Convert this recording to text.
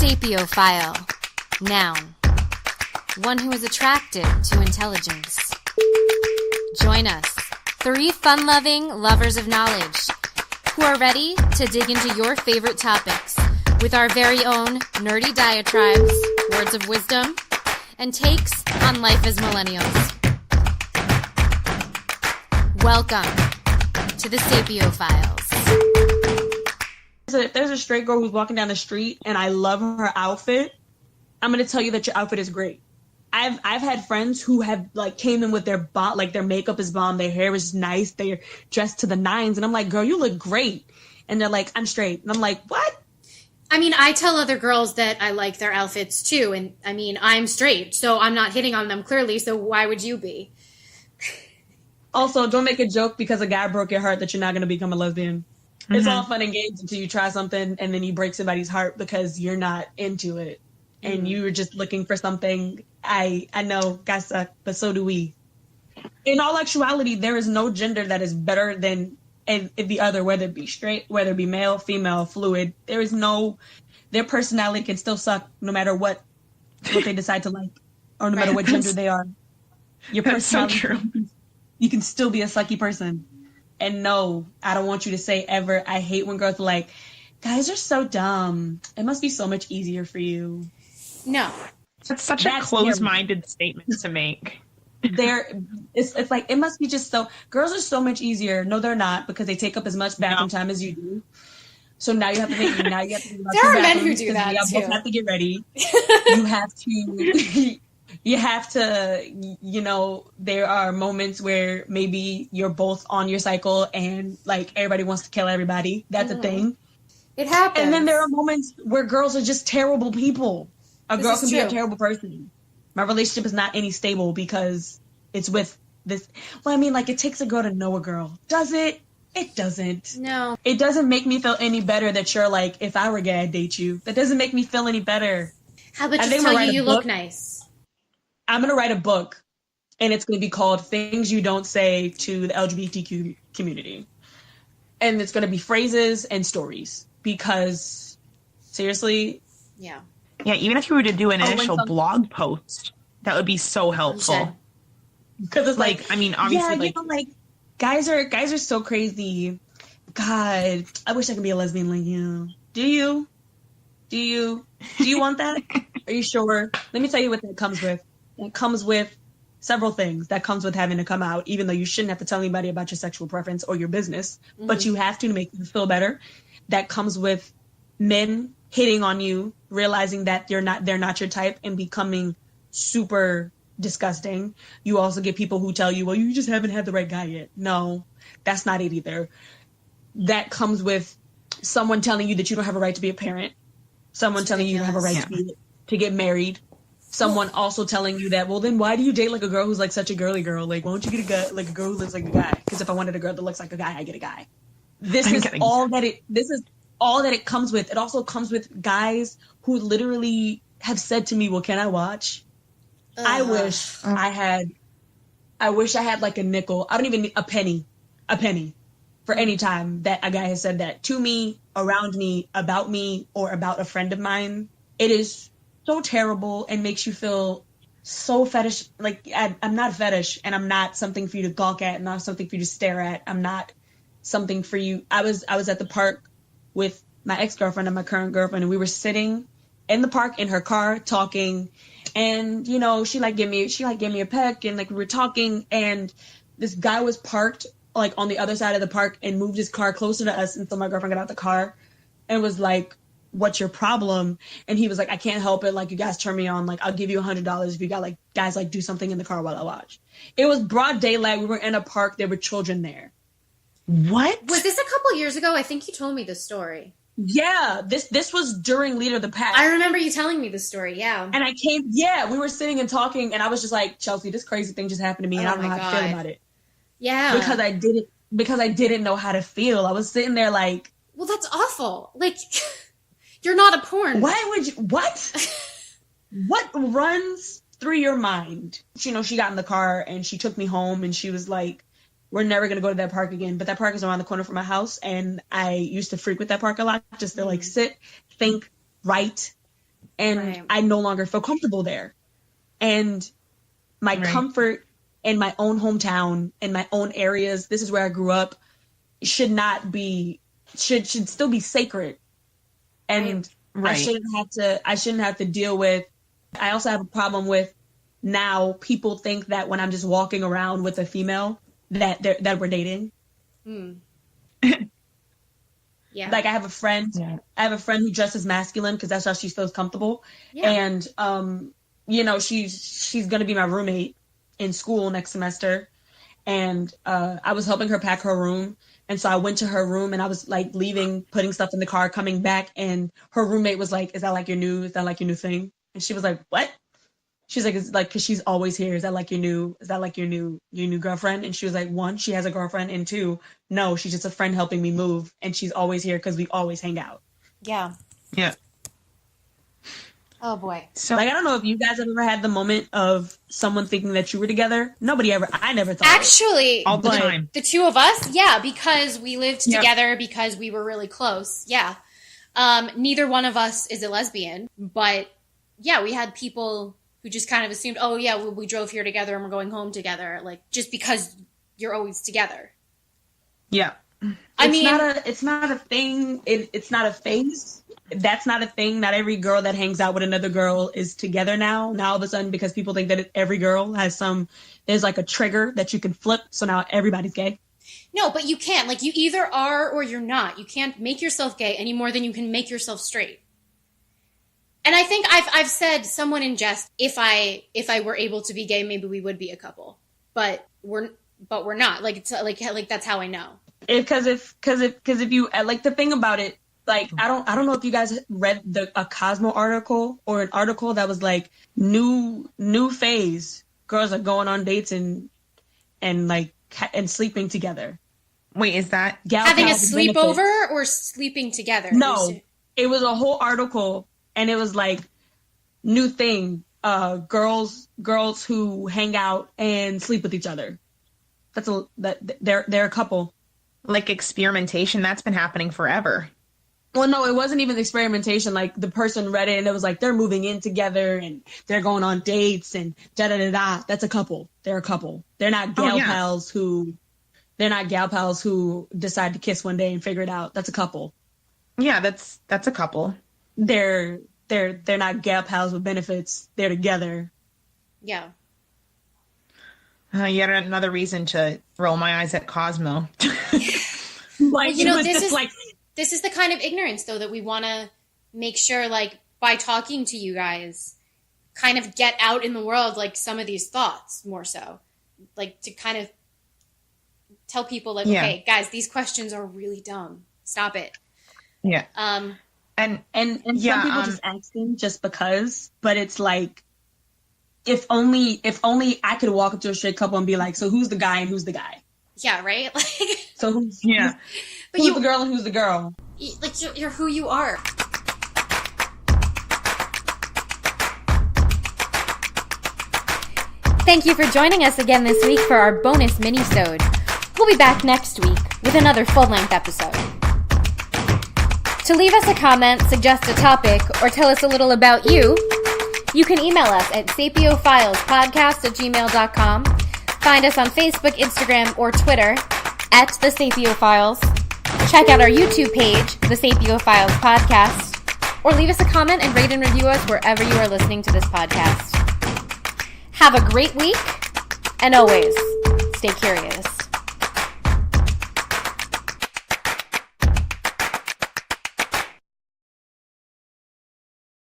Sapiophile. Noun. One who is attracted to intelligence. Join us, three fun-loving lovers of knowledge who are ready to dig into your favorite topics with our very own nerdy diatribes, words of wisdom, and takes on life as millennials. Welcome to the Sapiophiles. If there's a straight girl who's walking down the street and I love her outfit, I'm going to tell you that your outfit is great. I've had friends who have came in with their their makeup is bomb, their hair is nice, they're dressed to the nines, and I'm like, girl, you look great. And they're like, I'm straight. And I'm like, what? I mean, I tell other girls that I like their outfits too, and I mean, I'm straight, so I'm not hitting on them clearly, so why would you be? Also, don't make a joke because a guy broke your heart that you're not going to become a lesbian. Mm-hmm. It's all fun and games until you try something and then you break somebody's heart because you're not into it. And you were just looking for something. I know guys suck, but so do we. In all actuality, there is no gender that is better than the other, whether it be straight, whether it be male, female, fluid. There is no, their personality can still suck no matter what they decide to like, or no matter what gender they are. Your personality, so true. You can still be a sucky person. And no, I don't want you to say ever, I hate when girls are like, guys are so dumb. It must be so much easier for you. No. That's such a closed-minded statement to make. It's like, it must be just so, girls are so much easier. No, they're not, because they take up as much bathroom time as you do. So now you have to think about there are men who do that you too. both have to get ready. You have to, there are moments where maybe you're both on your cycle and everybody wants to kill everybody. That's a thing. It happens. And then there are moments where girls are just terrible people. A girl can be a terrible person. My relationship is not any stable because it's with this. Well, I mean, it takes a girl to know a girl. Does it? It doesn't. No. It doesn't make me feel any better that you're if I were gay, I'd date you. That doesn't make me feel any better. How about just tell you look nice? I'm going to write a book, and it's going to be called Things You Don't Say to the LGBTQ Community. And it's going to be phrases and stories because, seriously... Yeah. Yeah, even if you were to do an initial blog post, that would be so helpful. Because it's obviously, guys are so crazy. God, I wish I could be a lesbian like you. Do you? Do you want that? Are you sure? Let me tell you what that comes with. It comes with several things. That comes with having to come out, even though you shouldn't have to tell anybody about your sexual preference or your business, but you have to make them feel better. That comes with men hitting on you, realizing that they're not your type and becoming super disgusting. You also get people who tell you, well, you just haven't had the right guy yet. No, that's not it either. That comes with someone telling you that you don't have a right to be a parent. Someone telling you you don't have a right to get married. Someone also telling you that, well, then why do you date a girl who's such a girly girl? Why don't you get a guy, a girl who looks like a guy? Because if I wanted a girl that looks like a guy, I get a guy. This is all that it comes with. It also comes with guys who literally have said to me, well, can I watch? I wish I had a nickel. I don't even need a penny for any time that a guy has said that to me, around me, about me, or about a friend of mine. It is so terrible and makes you feel so fetish. I'm not a fetish, and I'm not something for you to gawk at, and not something for you to stare at. I'm not something for you. I was at the park with my ex-girlfriend and my current girlfriend, and we were sitting in the park in her car talking, and she gave me a peck, and we were talking, and this guy was parked on the other side of the park and moved his car closer to us, and so my girlfriend got out the car and was like, what's your problem? And he was like, I can't help it, you guys turn me on, I'll give you $100 if you got guys do something in the car while I watch. It was broad daylight, we were in a park, there were children there. What? Was this a couple years ago? I think you told me this story. Yeah, this was during Leader of the Pack. I remember you telling me this story, yeah. And we were sitting and talking, and I was just like, Chelsea, this crazy thing just happened to me, and I don't know how to feel about it. Yeah. Because I didn't know how to feel. I was sitting there well, that's awful. You're not a porn. Why would you, what? What runs through your mind? She got in the car, and she took me home, and she was like, we're never going to go to that park again. But that park is around the corner from my house, and I used to frequent that park a lot just to sit, think, write, and I no longer feel comfortable there. And my comfort in my own hometown, in my own areas, this is where I grew up, should still be sacred. And I shouldn't have to deal with. I also have a problem with now people think that when I'm just walking around with a female that we're dating. Yeah. Like I have a friend who dresses masculine because that's how she feels comfortable. Yeah. And she's gonna be my roommate in school next semester. And I was helping her pack her room. And so I went to her room and I was like leaving, putting stuff in the car, coming back, and her roommate was like, is that like your new thing? And she was like, what? She's like, it's like, cause she's always here. Is that like your new girlfriend? And she was like, 1, she has a girlfriend, and 2, no, she's just a friend helping me move, and she's always here because we always hang out. Yeah. Yeah. Oh boy. So like, I don't know if you guys have ever had the moment of someone thinking that you were together. I never thought. Actually, all the time. The two of us, yeah, because we lived together, because we were really close. Yeah. Neither one of us is a lesbian, but yeah, we had people who just kind of assumed, oh yeah, we drove here together and we're going home together, like just because you're always together. Yeah. It's not a thing. It's not a phase. That's not a thing. Not every girl that hangs out with another girl is together now. Now all of a sudden, because people think that every girl has there's like a trigger that you can flip. So now everybody's gay. No, but you can't. Like, you either are or you're not. You can't make yourself gay any more than you can make yourself straight. And I think I've said, someone in jest, if I were able to be gay, maybe we would be a couple. But we're not. Like, it's like that's how I know. Because if you like, the thing about it, like, I don't know if you guys read a Cosmo article or an article that was like new phase. Girls are going on dates and sleeping together. Wait, is that having a sleepover or sleeping together? No, it was a whole article, and it was like new thing. Girls who hang out and sleep with each other. They're a couple. Like experimentation, that's been happening forever. Well, no, it wasn't even experimentation. Like, the person read it and it was like, they're moving in together and they're going on dates and da-da-da-da. That's a couple. They're a couple. They're not gal pals who decide to kiss one day and figure it out. That's a couple. Yeah, that's a couple. They're not gal pals with benefits. They're together. Yeah. Yet another reason to roll my eyes at Cosmo. Like, this is the kind of ignorance, though, that we want to make sure, like, by talking to you guys, kind of get out in the world, like, some of these thoughts more so. Like, to kind of tell people, like, okay, guys, these questions are really dumb. Stop it. Yeah. And some people just asking just because, but it's like, if only I could walk up to a straight couple and be like, so who's the guy and who's the guy? Yeah, right? Like, so who's the girl and who's the girl? Like, you're who you are. Thank you for joining us again this week for our bonus Minisode. We'll be back next week with another full-length episode. To leave us a comment, suggest a topic, or tell us a little about you, you can email us at sapiophilespodcast@gmail.com. Find us on Facebook, Instagram, or Twitter at The Sapiophiles. Check out our YouTube page, The Sapiophiles Podcast, or leave us a comment and rate and review us wherever you are listening to this podcast. Have a great week, and always stay curious.